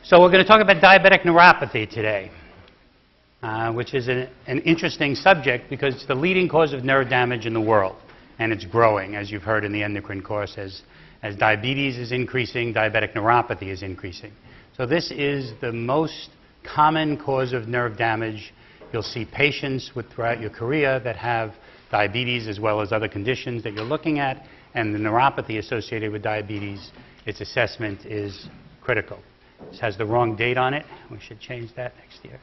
So we're going to talk about diabetic neuropathy today, which is an interesting subject because it's the leading cause of nerve damage in the world, and it's growing, as you've heard in the endocrine course. As diabetes is increasing, diabetic neuropathy is increasing. So this is the most common cause of nerve damage. You'll see patients throughout your career that have diabetes as well as other conditions that you're looking at, and the neuropathy associated with diabetes, its assessment is critical. This has the wrong date on it. We should change that next year.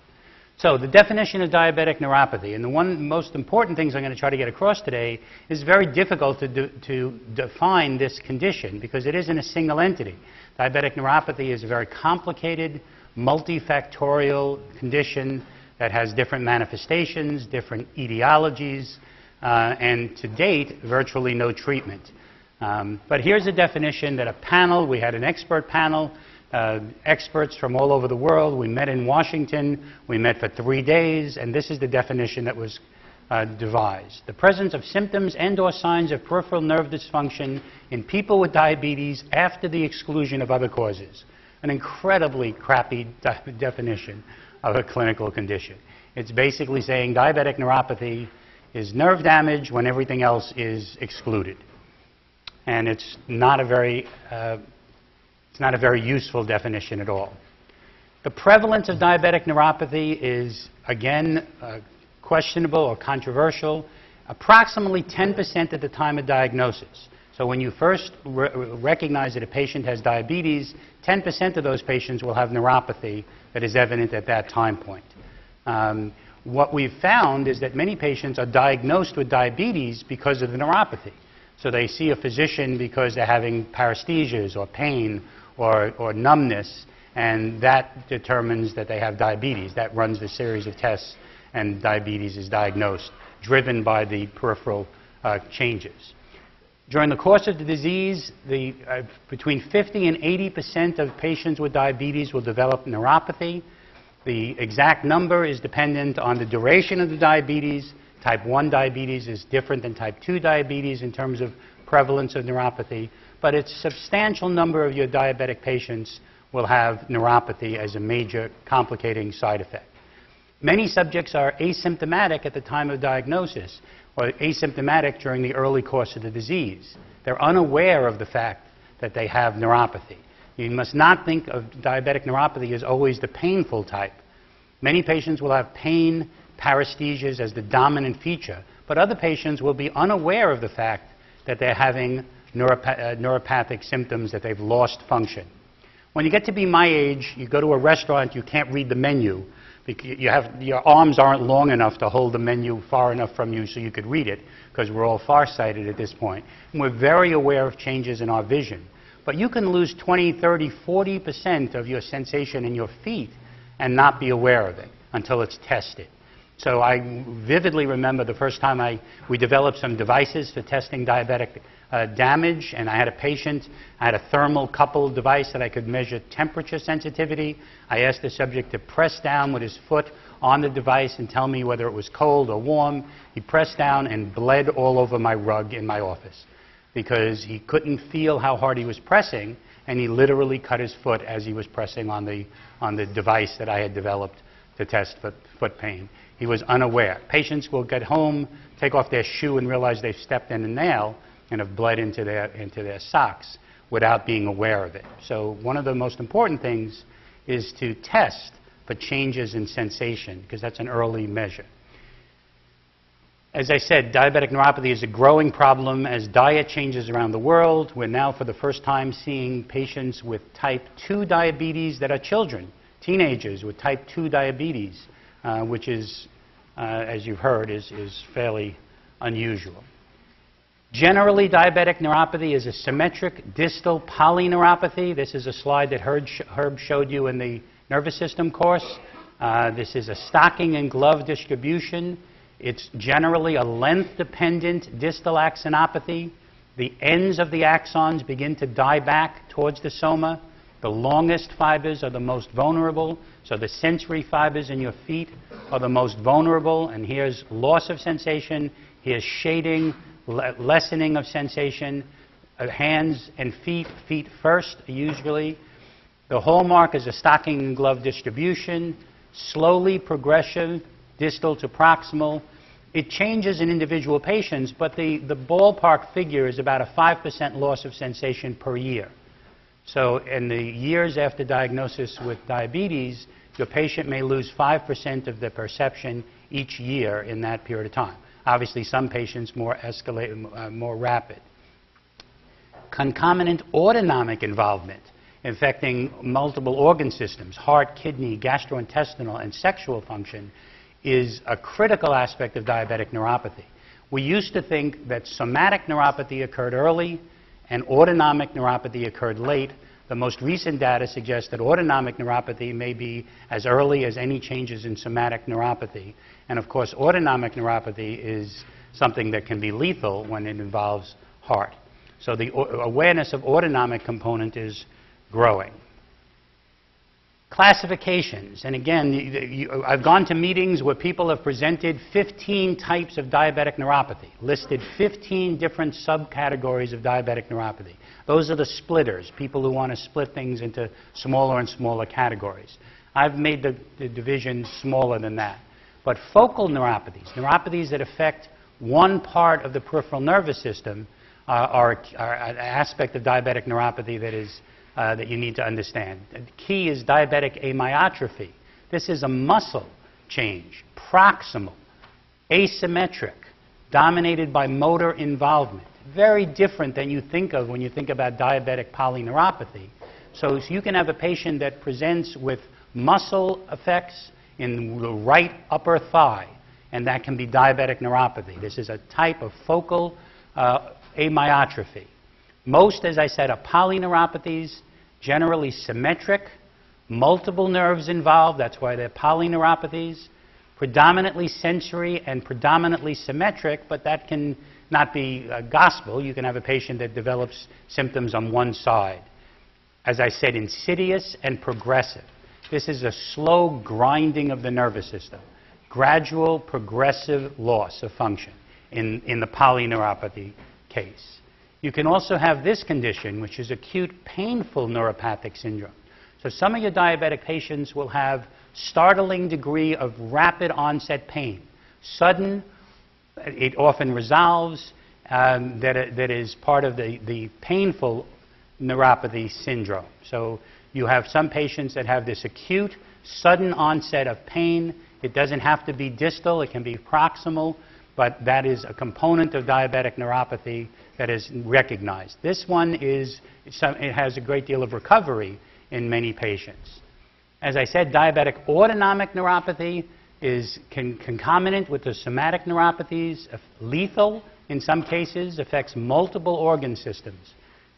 So the definition of diabetic neuropathy, and the one most important things I'm going to try to get across today, is very difficult to define this condition because it isn't a single entity. Diabetic neuropathy is a very complicated, multifactorial condition that has different manifestations, different etiologies, and to date, virtually no treatment. But here's a definition that we had an expert panel, experts from all over the world. We met in Washington. We met for 3 days, and this is the definition that was devised. The presence of symptoms and/or signs of peripheral nerve dysfunction in people with diabetes after the exclusion of other causes. An incredibly crappy definition of a clinical condition. It's basically saying diabetic neuropathy is nerve damage when everything else is excluded. And it's not a very useful definition at all. The prevalence of diabetic neuropathy is, again, questionable or controversial. Approximately 10% at the time of diagnosis. So when you first recognize that a patient has diabetes, 10% of those patients will have neuropathy that is evident at that time point. What we've found is that many patients are diagnosed with diabetes because of the neuropathy. So they see a physician because they're having paresthesias or pain or numbness, and that determines that they have diabetes. That runs the series of tests, and diabetes is diagnosed, driven by the peripheral changes. During the course of the disease, between 50 and 80% of patients with diabetes will develop neuropathy. The exact number is dependent on the duration of the diabetes. Type 1 diabetes is different than type 2 diabetes in terms of prevalence of neuropathy, but a substantial number of your diabetic patients will have neuropathy as a major complicating side effect. Many subjects are asymptomatic at the time of diagnosis or asymptomatic during the early course of the disease. They're unaware of the fact that they have neuropathy. You must not think of diabetic neuropathy as always the painful type. Many patients will have pain, paresthesias as the dominant feature, but other patients will be unaware of the fact that they're having neuropathic symptoms, that they've lost function. When you get to be my age, you go to a restaurant, you can't read the menu. Your arms aren't long enough to hold the menu far enough from you so you could read it, because we're all farsighted at this point. And we're very aware of changes in our vision. But you can lose 20, 30, 40% of your sensation in your feet and not be aware of it until it's tested. So I vividly remember the first time we developed some devices for testing diabetic damage, and I had a patient, I had a thermal-coupled device that I could measure temperature sensitivity. I asked the subject to press down with his foot on the device and tell me whether it was cold or warm. He pressed down and bled all over my rug in my office because he couldn't feel how hard he was pressing, and he literally cut his foot as he was pressing on the device that I had developed to test for foot pain. He was unaware. Patients will get home, take off their shoe, and realize they've stepped in a nail and have bled into their socks without being aware of it. So one of the most important things is to test for changes in sensation, because that's an early measure. As I said, diabetic neuropathy is a growing problem as diet changes around the world. We're now, for the first time, seeing patients with type 2 diabetes that are children, teenagers with type 2 diabetes, which is, as you've heard, is fairly unusual. Generally, diabetic neuropathy is a symmetric distal polyneuropathy. This is a slide that Herb showed you in the nervous system course. This is a stocking and glove distribution. It's generally a length-dependent distal axonopathy. The ends of the axons begin to die back towards the soma. The longest fibers are the most vulnerable, so the sensory fibers in your feet are the most vulnerable, and here's loss of sensation, here's shading, lessening of sensation, hands and feet first usually. The hallmark is a stocking and glove distribution, slowly progressive, distal to proximal. It changes in individual patients, but the ballpark figure is about a 5% loss of sensation per year. So in the years after diagnosis with diabetes, your patient may lose 5% of their perception each year in that period of time. Obviously, some patients more rapid. Concomitant autonomic involvement affecting multiple organ systems, heart, kidney, gastrointestinal, and sexual function, is a critical aspect of diabetic neuropathy. We used to think that somatic neuropathy occurred early and autonomic neuropathy occurred late. The most recent data suggests that autonomic neuropathy may be as early as any changes in somatic neuropathy. And of course, autonomic neuropathy is something that can be lethal when it involves heart. So the awareness of autonomic component is growing. Classifications, and again, I've gone to meetings where people have presented 15 types of diabetic neuropathy, listed 15 different subcategories of diabetic neuropathy. Those are the splitters, people who want to split things into smaller and smaller categories. I've made the division smaller than that. But focal neuropathies, neuropathies that affect one part of the peripheral nervous system, are an aspect of diabetic neuropathy that you need to understand. The key is diabetic amyotrophy. This is a muscle change, proximal, asymmetric, dominated by motor involvement. Very different than you think of when you think about diabetic polyneuropathy. So you can have a patient that presents with muscle effects in the right upper thigh, and that can be diabetic neuropathy. This is a type of focal amyotrophy. Most, as I said, are polyneuropathies, generally symmetric, multiple nerves involved, that's why they're polyneuropathies, predominantly sensory and predominantly symmetric, but that can not be gospel. You can have a patient that develops symptoms on one side. As I said, insidious and progressive. This is a slow grinding of the nervous system, gradual progressive loss of function in the polyneuropathy case. You can also have this condition, which is acute painful neuropathic syndrome. So some of your diabetic patients will have startling degree of rapid onset pain. Sudden, it often resolves, that is part of the painful neuropathy syndrome. So you have some patients that have this acute, sudden onset of pain. It doesn't have to be distal, it can be proximal, but that is a component of diabetic neuropathy that is recognized. This one it has a great deal of recovery in many patients. As I said, diabetic autonomic neuropathy is concomitant with the somatic neuropathies, lethal in some cases, affects multiple organ systems.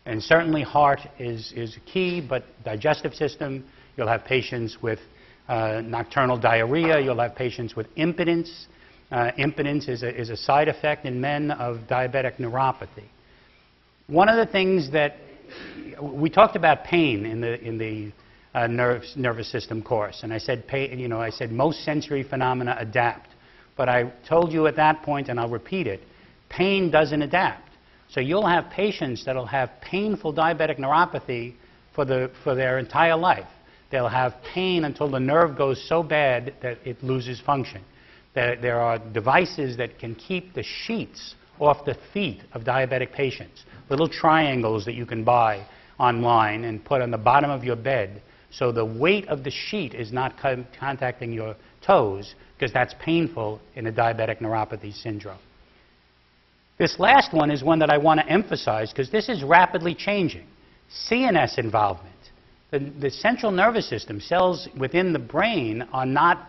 And certainly heart is key, but digestive system, you'll have patients with nocturnal diarrhea, you'll have patients with impotence. Impotence is a side effect in men of diabetic neuropathy. One of the things that we talked about pain in the nervous system course, and I said pain, I said most sensory phenomena adapt, but I told you at that point, and I'll repeat it, pain doesn't adapt. So you'll have patients that'll have painful diabetic neuropathy for their entire life. They'll have pain until the nerve goes so bad that it loses function. There are devices that can keep the sheets off the feet of diabetic patients, little triangles that you can buy online and put on the bottom of your bed so the weight of the sheet is not contacting your toes, because that's painful in a diabetic neuropathy syndrome. This last one is one that I want to emphasize because this is rapidly changing. CNS involvement. The central nervous system, cells within the brain are not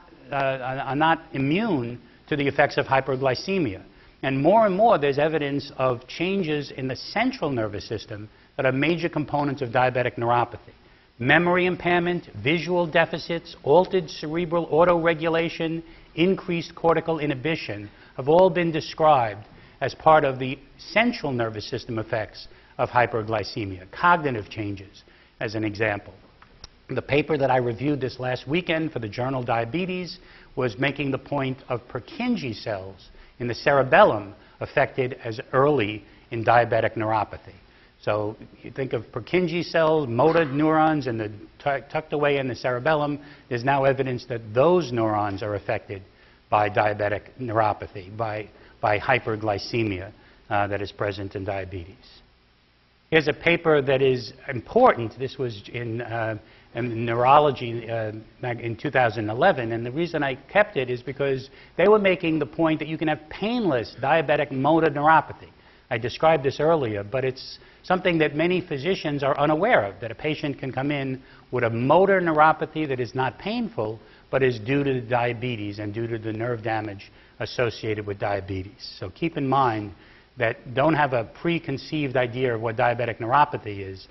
immune to the effects of hyperglycemia. And more there's evidence of changes in the central nervous system that are major components of diabetic neuropathy. Memory impairment, visual deficits, altered cerebral autoregulation, increased cortical inhibition have all been described as part of the central nervous system effects of hyperglycemia. Cognitive changes, as an example. The paper that I reviewed this last weekend for the journal Diabetes was making the point of Purkinje cells in the cerebellum affected as early in diabetic neuropathy. So you think of Purkinje cells, motor neurons, and the tucked away in the cerebellum. There's now evidence that those neurons are affected by diabetic neuropathy, by hyperglycemia that is present in diabetes. Here's a paper that is important. This was in neurology in 2011, and the reason I kept it is because they were making the point that you can have painless diabetic motor neuropathy. I described this earlier, but it's something that many physicians are unaware of, that a patient can come in with a motor neuropathy that is not painful, but is due to the diabetes and due to the nerve damage associated with diabetes. So keep in mind that don't have a preconceived idea of what diabetic neuropathy is,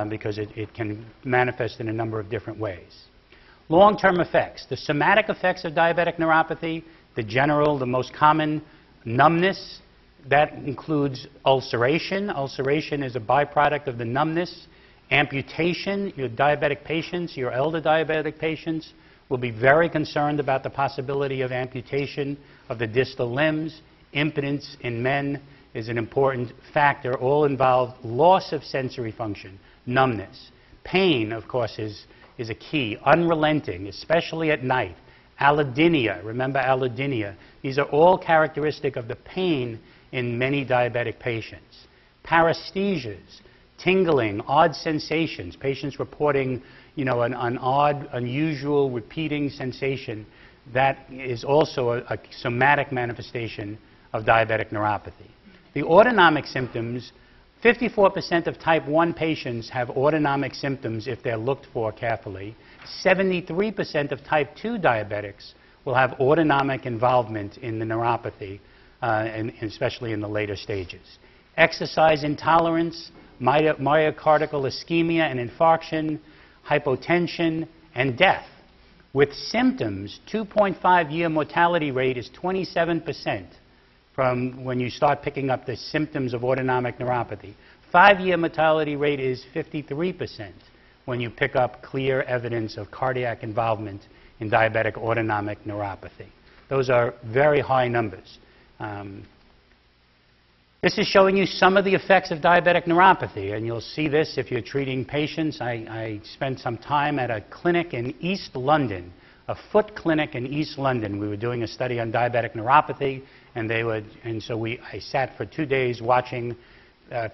because it can manifest in a number of different ways. Long-term effects. The somatic effects of diabetic neuropathy, the most common numbness, that includes ulceration. Ulceration is a byproduct of the numbness. Amputation. Your diabetic patients, your elder diabetic patients, will be very concerned about the possibility of amputation of the distal limbs. Impotence in men is an important factor. All involve loss of sensory function, numbness. Pain, of course, is a key. Unrelenting, especially at night. Allodynia, remember allodynia. These are all characteristic of the pain in many diabetic patients. Paresthesias, tingling, odd sensations. Patients reporting, an odd, unusual, repeating sensation. That is also a somatic manifestation of diabetic neuropathy. The autonomic symptoms, 54% of type 1 patients have autonomic symptoms if they're looked for carefully. 73% of type 2 diabetics will have autonomic involvement in the neuropathy, and especially in the later stages. Exercise intolerance, myocardial ischemia and infarction, hypotension, and death. With symptoms, 2.5-year mortality rate is 27% from when you start picking up the symptoms of autonomic neuropathy. 5-year mortality rate is 53% when you pick up clear evidence of cardiac involvement in diabetic autonomic neuropathy. Those are very high numbers. This is showing you some of the effects of diabetic neuropathy, and you'll see this if you're treating patients. I spent some time at a clinic in East London, a foot clinic in East London. We were doing a study on diabetic neuropathy, and I sat for 2 days watching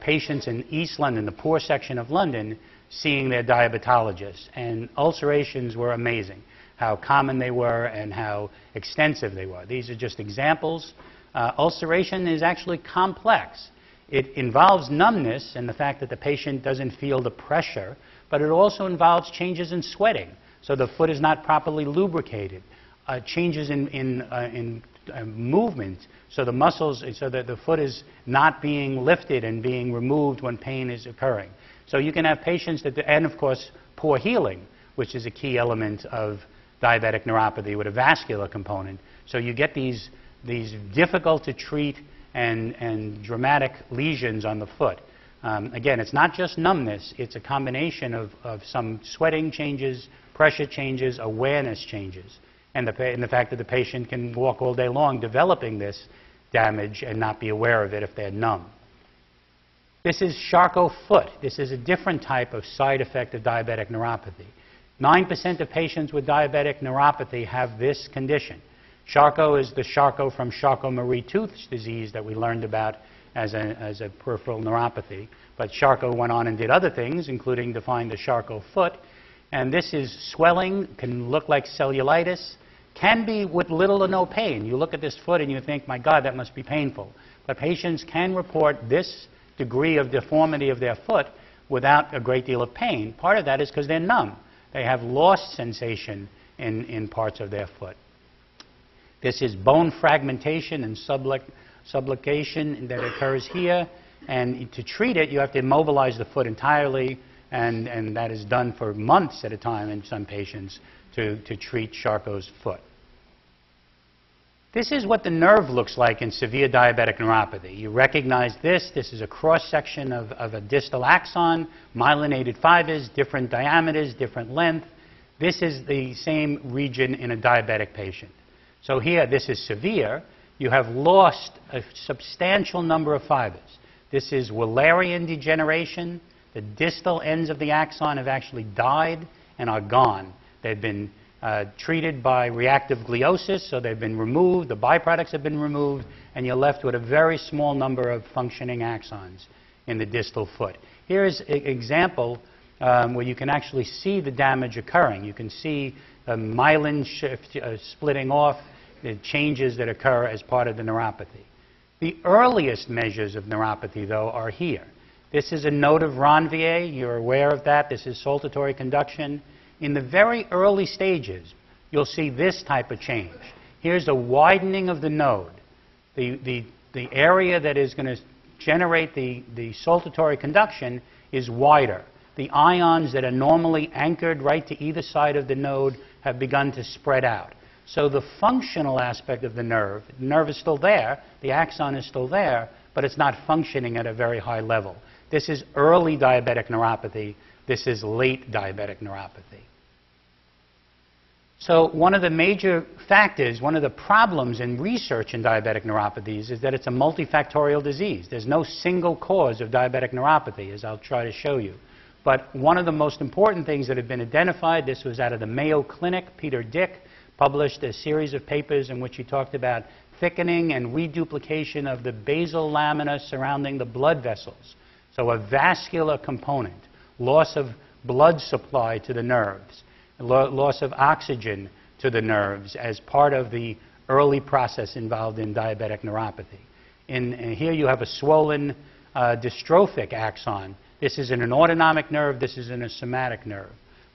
patients in East London, the poor section of London, seeing their diabetologists. And ulcerations were amazing, how common they were and how extensive they were. These are just examples. Ulceration is actually complex. It involves numbness and the fact that the patient doesn't feel the pressure, but it also involves changes in sweating. So the foot is not properly lubricated. Changes in movement, so the muscles, so that the foot is not being lifted and being removed when pain is occurring. So you can have patients and of course poor healing, which is a key element of diabetic neuropathy with a vascular component. So you get these difficult to treat and dramatic lesions on the foot. Again, it's not just numbness, it's a combination of some sweating changes, pressure changes, awareness changes, and the fact that the patient can walk all day long developing this damage and not be aware of it if they're numb. This is Charcot foot. This is a different type of side effect of diabetic neuropathy. 9% of patients with diabetic neuropathy have this condition. Charcot is the Charcot from Charcot-Marie Tooth disease that we learned about as a peripheral neuropathy. But Charcot went on and did other things, including define the Charcot foot. And this is swelling, can look like cellulitis, can be with little or no pain. You look at this foot and you think, my God, that must be painful. But patients can report this degree of deformity of their foot without a great deal of pain. Part of that is because they're numb. They have lost sensation in parts of their foot. This is bone fragmentation and subluxation that occurs here. And to treat it, you have to immobilize the foot entirely, and that is done for months at a time in some patients to treat Charcot's foot. This is what the nerve looks like in severe diabetic neuropathy. You recognize this. This is a cross-section of a distal axon, myelinated fibers, different diameters, different length. This is the same region in a diabetic patient. So here, this is severe. You have lost a substantial number of fibers. This is Wallerian degeneration. The distal ends of the axon have actually died and are gone. They've been treated by reactive gliosis, so they've been removed, the byproducts have been removed, and you're left with a very small number of functioning axons in the distal foot. Here's an example where you can actually see the damage occurring. You can see the myelin splitting off, the changes that occur as part of the neuropathy. The earliest measures of neuropathy, though, are here. This is a node of Ranvier. You're aware of that. This is saltatory conduction. In the very early stages, you'll see this type of change. Here's a widening of the node. The area that is going to generate the saltatory conduction is wider. The ions that are normally anchored right to either side of the node have begun to spread out. So the functional aspect of the nerve is still there, the axon is still there, but it's not functioning at a very high level. This is early diabetic neuropathy. This is late diabetic neuropathy. So one of the major factors, one of the problems in research in diabetic neuropathies is that it's a multifactorial disease. There's no single cause of diabetic neuropathy, as I'll try to show you. But one of the most important things that have been identified, this was out of the Mayo Clinic, Peter Dick published a series of papers in which he talked about thickening and reduplication of the basal lamina surrounding the blood vessels. So a vascular component, loss of blood supply to the nerves, loss of oxygen to the nerves as part of the early process involved in diabetic neuropathy. And here you have a swollen dystrophic axon. This is in an autonomic nerve, this is in a somatic nerve.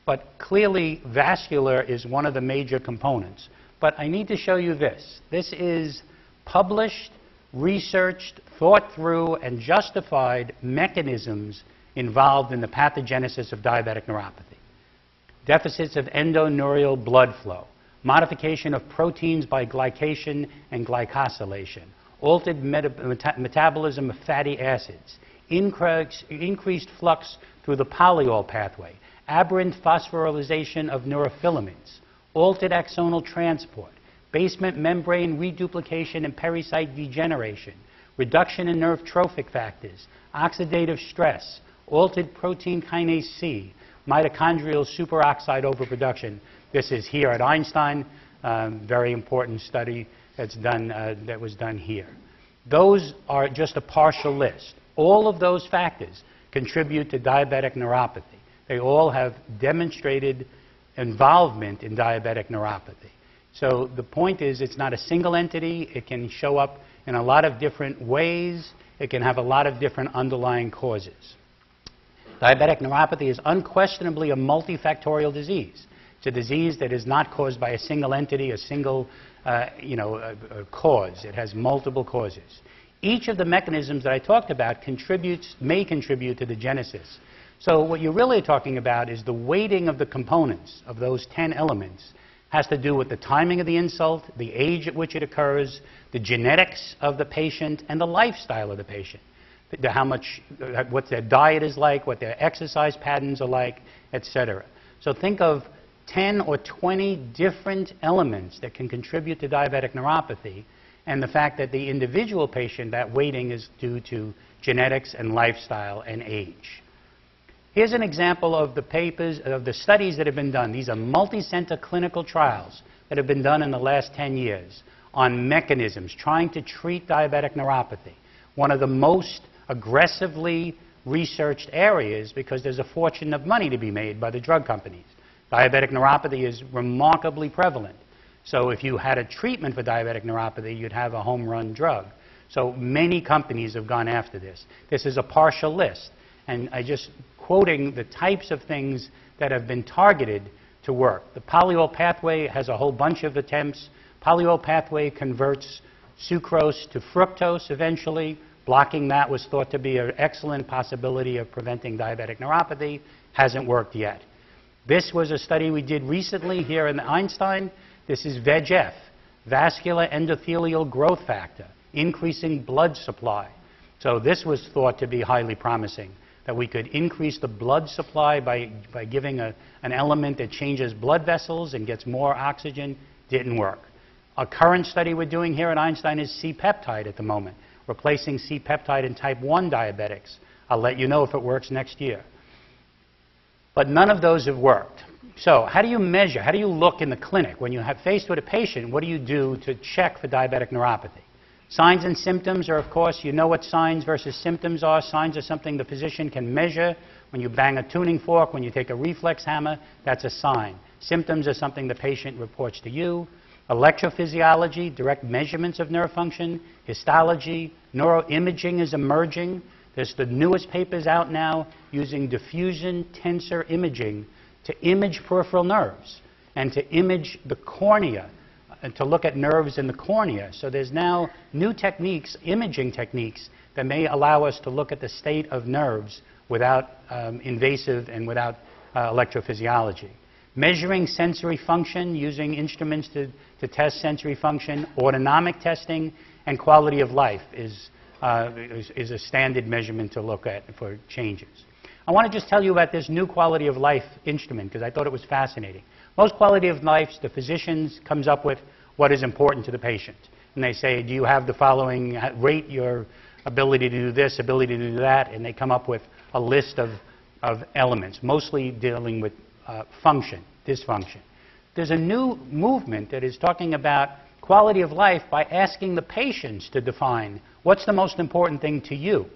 But clearly vascular is one of the major components. But I need to show you this. This is published, researched, thought through, and justified mechanisms involved in the pathogenesis of diabetic neuropathy. Deficits of endoneurial blood flow, modification of proteins by glycation and glycosylation, altered metabolism of fatty acids, increased flux through the polyol pathway, aberrant phosphorylation of neurofilaments, altered axonal transport, basement membrane reduplication and pericyte degeneration, reduction in nerve trophic factors, oxidative stress, altered protein kinase C, mitochondrial superoxide overproduction. This is here at Einstein, very important study that's done, that was done here. Those are just a partial list. All of those factors contribute to diabetic neuropathy. They all have demonstrated involvement in diabetic neuropathy. So the point is, it's not a single entity. It can show up in a lot of different ways. It can have a lot of different underlying causes. Diabetic neuropathy is unquestionably a multifactorial disease. It's a disease that is not caused by a single entity, a single cause. It has multiple causes. Each of the mechanisms that I talked about may contribute to the genesis. So what you're really talking about is the weighting of the components of those 10 elements has to do with the timing of the insult, the age at which it occurs, the genetics of the patient, and the lifestyle of the patient. What their diet is like, what their exercise patterns are like, etc. So think of 10 or 20 different elements that can contribute to diabetic neuropathy, and the fact that the individual patient, that weighting is due to genetics and lifestyle and age. Here's an example of the papers, of the studies that have been done. These are multi-center clinical trials that have been done in the last 10 years on mechanisms trying to treat diabetic neuropathy. One of the most aggressively researched areas because there's a fortune of money to be made by the drug companies. Diabetic neuropathy is remarkably prevalent. So if you had a treatment for diabetic neuropathy, you'd have a home run drug. So many companies have gone after this. This is a partial list. And I just quoting the types of things that have been targeted to work. The polyol pathway has a whole bunch of attempts. Polyol pathway converts sucrose to fructose eventually. Blocking that was thought to be an excellent possibility of preventing diabetic neuropathy. Hasn't worked yet. This was a study we did recently here in Einstein. This is VEGF, vascular endothelial growth factor, increasing blood supply. So this was thought to be highly promising, that we could increase the blood supply by giving an element that changes blood vessels and gets more oxygen. Didn't work. A current study we're doing here at Einstein is C-peptide at the moment. replacing C-peptide in type 1 diabetics. I'll let you know if it works next year. But none of those have worked. So how do you measure? How do you look in the clinic? When you're faced with a patient, what do you do to check for diabetic neuropathy? Signs and symptoms are, of course, you know what signs versus symptoms are. Signs are something the physician can measure. When you bang a tuning fork, when you take a reflex hammer, that's a sign. Symptoms are something the patient reports to you. Electrophysiology, direct measurements of nerve function. Histology, neuroimaging is emerging. There's the newest papers out now using diffusion tensor imaging to image peripheral nerves and to image the cornea and to look at nerves in the cornea. So there's now new techniques, imaging techniques, that may allow us to look at the state of nerves without invasive and without electrophysiology. Measuring sensory function using instruments to test sensory function, autonomic testing, and quality of life is a standard measurement to look at for changes. I want to just tell you about this new quality of life instrument because I thought it was fascinating. Most quality of life, the physicians comes up with what is important to the patient. And they say, do you have the following, rate your ability to do this, ability to do that, and they come up with a list of elements, mostly dealing with function, dysfunction. There's a new movement that is talking about quality of life by asking the patients to define what's the most important thing to you.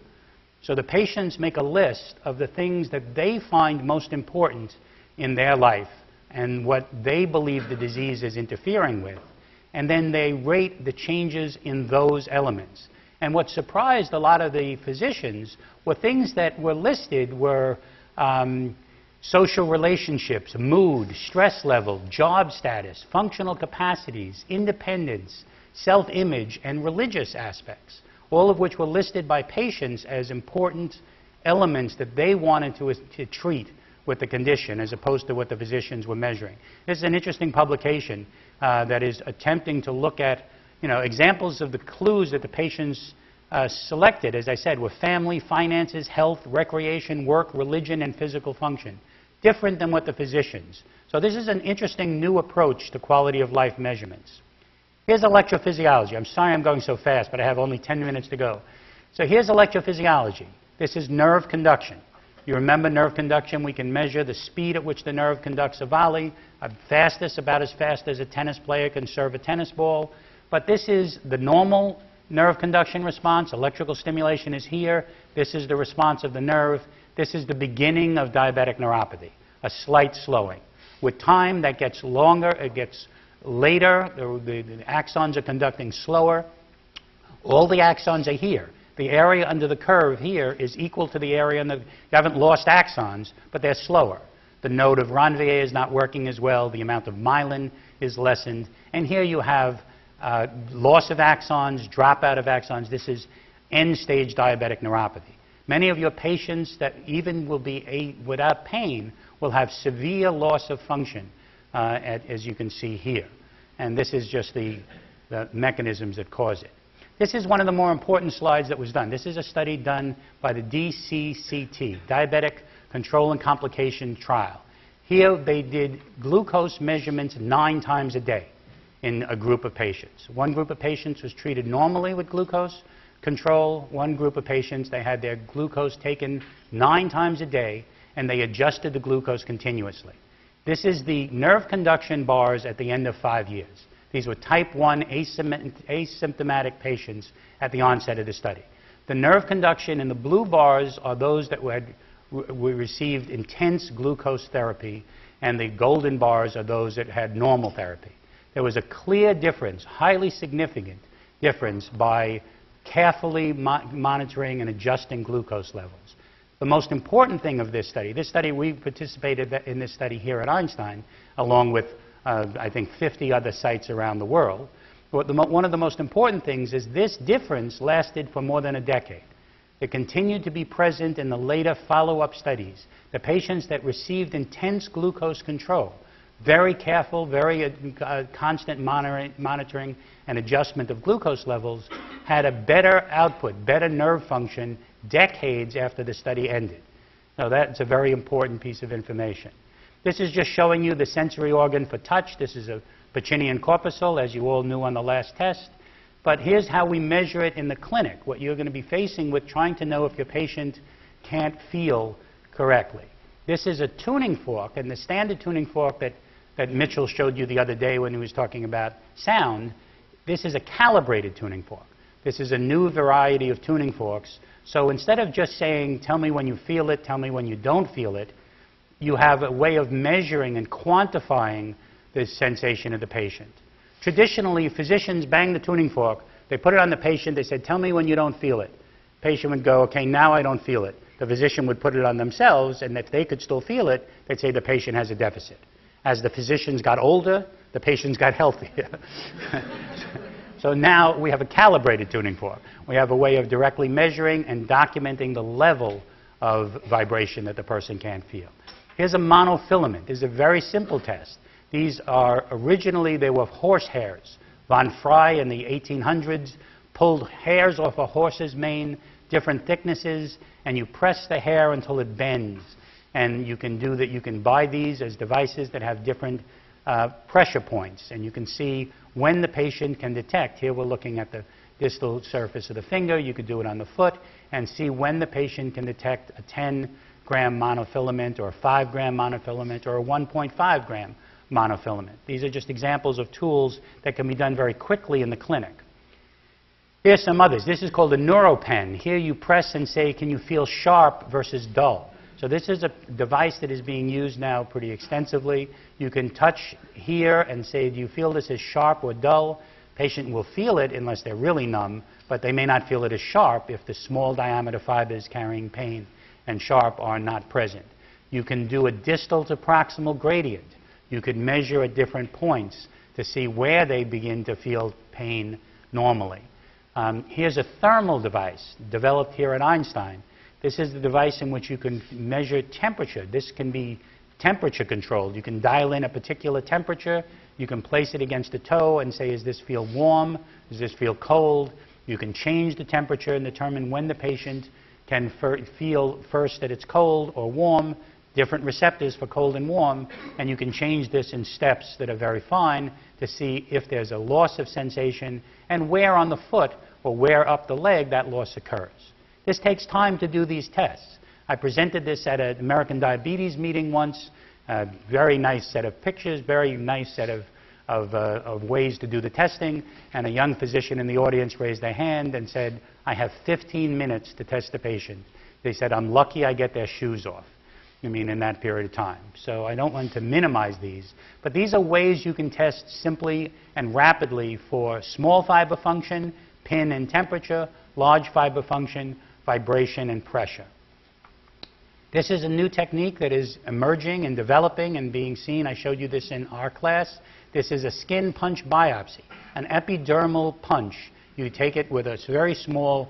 So the patients make a list of the things that they find most important in their life and what they believe the disease is interfering with. And then they rate the changes in those elements. And what surprised a lot of the physicians were things that were listed were social relationships, mood, stress level, job status, functional capacities, independence, self-image, and religious aspects, all of which were listed by patients as important elements that they wanted to treat with the condition as opposed to what the physicians were measuring. This is an interesting publication that is attempting to look at examples of the clues that the patients selected, as I said, were family, finances, health, recreation, work, religion, and physical function. Different than what the physicians. So this is an interesting new approach to quality of life measurements. Here's electrophysiology. I'm sorry I'm going so fast, but I have only 10 minutes to go. So here's electrophysiology. This is nerve conduction. You remember nerve conduction? We can measure the speed at which the nerve conducts a volley. Fastest, about as fast as a tennis player can serve a tennis ball. But this is the normal nerve conduction response. Electrical stimulation is here. This is the response of the nerve. This is the beginning of diabetic neuropathy, a slight slowing. With time, that gets longer, it gets later, the axons are conducting slower. All the axons are here. The area under the curve here is equal to the area you haven't lost axons, but they're slower. The node of Ranvier is not working as well. The amount of myelin is lessened. And here you have loss of axons, dropout of axons. This is end-stage diabetic neuropathy. Many of your patients that even will be without pain will have severe loss of function, as you can see here. And this is just the mechanisms that cause it. This is one of the more important slides that was done. This is a study done by the DCCT, Diabetic Control and Complication Trial. Here they did glucose measurements 9 times a day in a group of patients. One group of patients was treated normally with glucose control. One group of patients, they had their glucose taken 9 times a day, and they adjusted the glucose continuously. This is the nerve conduction bars at the end of 5 years. These were type 1 asymptomatic patients at the onset of the study. The nerve conduction in the blue bars are those that received intense glucose therapy, and the golden bars are those that had normal therapy. There was a clear difference, highly significant difference by carefully monitoring and adjusting glucose levels. The most important thing of this study, we participated in this study here at Einstein, along with, I think, 50 other sites around the world. But one of the most important things is this difference lasted for more than a decade. It continued to be present in the later follow-up studies. The patients that received intense glucose control, very careful, very constant monitoring and adjustment of glucose levels, had a better output, better nerve function decades after the study ended. Now that's a very important piece of information. This is just showing you the sensory organ for touch. This is a Pacinian corpuscle, as you all knew on the last test. But here's how we measure it in the clinic, what you're going to be facing with trying to know if your patient can't feel correctly. This is a tuning fork, and the standard tuning fork that Mitchell showed you the other day when he was talking about sound, this is a calibrated tuning fork. This is a new variety of tuning forks. So instead of just saying, tell me when you feel it, tell me when you don't feel it, you have a way of measuring and quantifying the sensation of the patient. Traditionally, physicians bang the tuning fork, they put it on the patient, they said, tell me when you don't feel it. The patient would go, okay, now I don't feel it. The physician would put it on themselves, and if they could still feel it, they'd say the patient has a deficit. As the physicians got older, the patients got healthier. So now we have a calibrated tuning fork. We have a way of directly measuring and documenting the level of vibration that the person can't feel. Here's a monofilament. This is a very simple test. These are, originally they were horse hairs. Von Fry in the 1800s pulled hairs off a horse's mane, different thicknesses, and you press the hair until it bends. And you can do that. You can buy these as devices that have different pressure points, and you can see when the patient can detect. Here we're looking at the distal surface of the finger. You could do it on the foot and see when the patient can detect a 10-gram monofilament or a 5-gram monofilament or a 1.5-gram monofilament. These are just examples of tools that can be done very quickly in the clinic. Here's some others. This is called a neuropen. Here you press and say, can you feel sharp versus dull? So this is a device that is being used now pretty extensively. You can touch here and say, do you feel this as sharp or dull? Patient will feel it unless they're really numb, but they may not feel it as sharp if the small diameter fibers carrying pain and sharp are not present. You can do a distal to proximal gradient. You could measure at different points to see where they begin to feel pain normally. Here's a thermal device developed here at Einstein. This is the device in which you can measure temperature. This can be temperature controlled. You can dial in a particular temperature. You can place it against a toe and say, does this feel warm? Does this feel cold? You can change the temperature and determine when the patient can feel first that it's cold or warm, different receptors for cold and warm, and you can change this in steps that are very fine to see if there's a loss of sensation and where on the foot or where up the leg that loss occurs. This takes time to do these tests. I presented this at an American Diabetes meeting once. A very nice set of pictures, very nice set of ways to do the testing. And a young physician in the audience raised their hand and said, I have 15 minutes to test the patient. They said, I'm lucky I get their shoes off. You mean in that period of time. So I don't want to minimize these. But these are ways you can test simply and rapidly for small fiber function, pin and temperature, large fiber function, vibration and pressure. This is a new technique that is emerging and developing and being seen. I showed you this in our class. This is a skin punch biopsy, an epidermal punch. You take it with a very small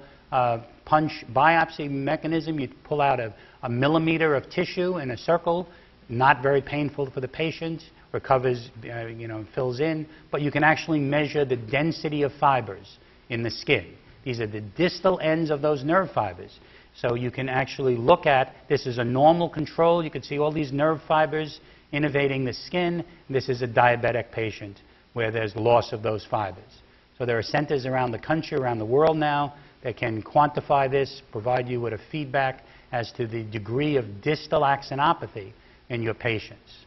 punch biopsy mechanism. You pull out a millimeter of tissue in a circle, not very painful for the patient, recovers, fills in, but you can actually measure the density of fibers in the skin. These are the distal ends of those nerve fibers. So you can actually look at, this is a normal control. You can see all these nerve fibers innervating the skin. This is a diabetic patient where there's loss of those fibers. So there are centers around the country, around the world now, that can quantify this, provide you with a feedback as to the degree of distal axonopathy in your patients.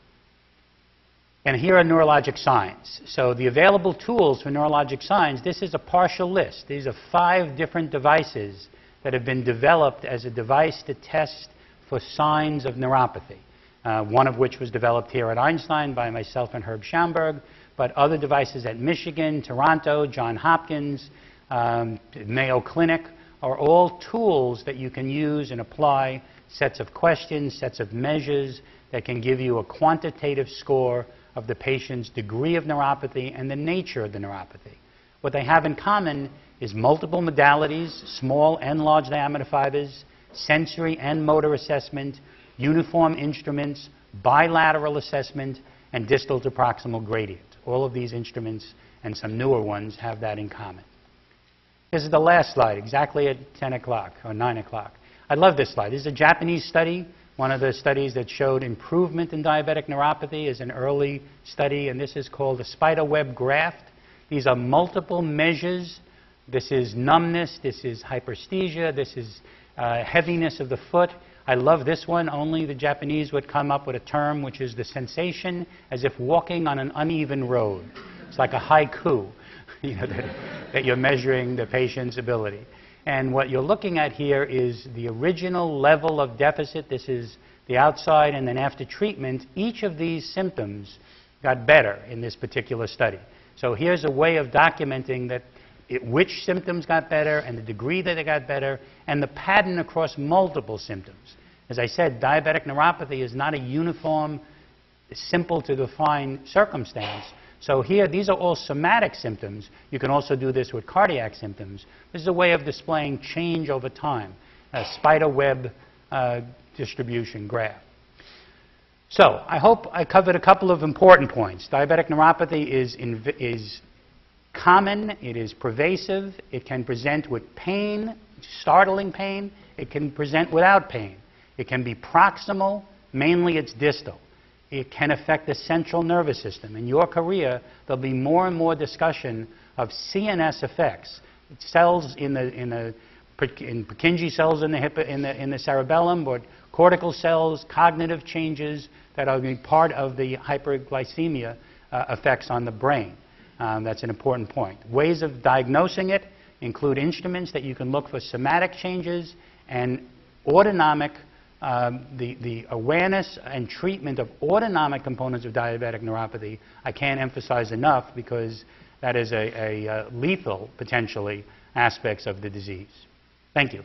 And here are neurologic signs. So the available tools for neurologic signs, this is a partial list. These are 5 different devices that have been developed as a device to test for signs of neuropathy. One of which was developed here at Einstein by myself and Herb Schaumburg, but other devices at Michigan, Toronto, Johns Hopkins, Mayo Clinic are all tools that you can use and apply sets of questions, sets of measures that can give you a quantitative score of the patient's degree of neuropathy and the nature of the neuropathy. What they have in common is multiple modalities, small and large diameter fibers, sensory and motor assessment, uniform instruments, bilateral assessment, and distal to proximal gradient. All of these instruments and some newer ones have that in common. This is the last slide, exactly at 10 o'clock or 9 o'clock. I love this slide. This is a Japanese study. One of the studies that showed improvement in diabetic neuropathy is an early study, and this is called a spider web graft. These are multiple measures This is numbness, this is hyperesthesia, this is heaviness of the foot. I love this one. Only the Japanese would come up with a term which is the sensation as if walking on an uneven road. It's like a haiku, you know, that you're measuring the patient's ability. And what you're looking at here is the original level of deficit. This is the outside, and then after treatment, each of these symptoms got better in this particular study. So here's a way of documenting that which symptoms got better and the degree that they got better and the pattern across multiple symptoms. As I said, diabetic neuropathy is not a uniform, simple to define circumstance. So here, these are all somatic symptoms. You can also do this with cardiac symptoms. This is a way of displaying change over time, a spider web distribution graph. So I hope I covered a couple of important points. Diabetic neuropathy is common, it is pervasive, it can present with pain, startling pain, it can present without pain. It can be proximal, mainly it's distal. It can affect the central nervous system. In your career, there'll be more and more discussion of CNS effects. Cells in Purkinje cells in the cerebellum, or cortical cells, cognitive changes that are part of the hyperglycemia effects on the brain. That's an important point. Ways of diagnosing it include instruments that you can look for somatic changes and autonomic, the awareness and treatment of autonomic components of diabetic neuropathy. I can't emphasize enough because that is a lethal, potentially, aspects of the disease. Thank you.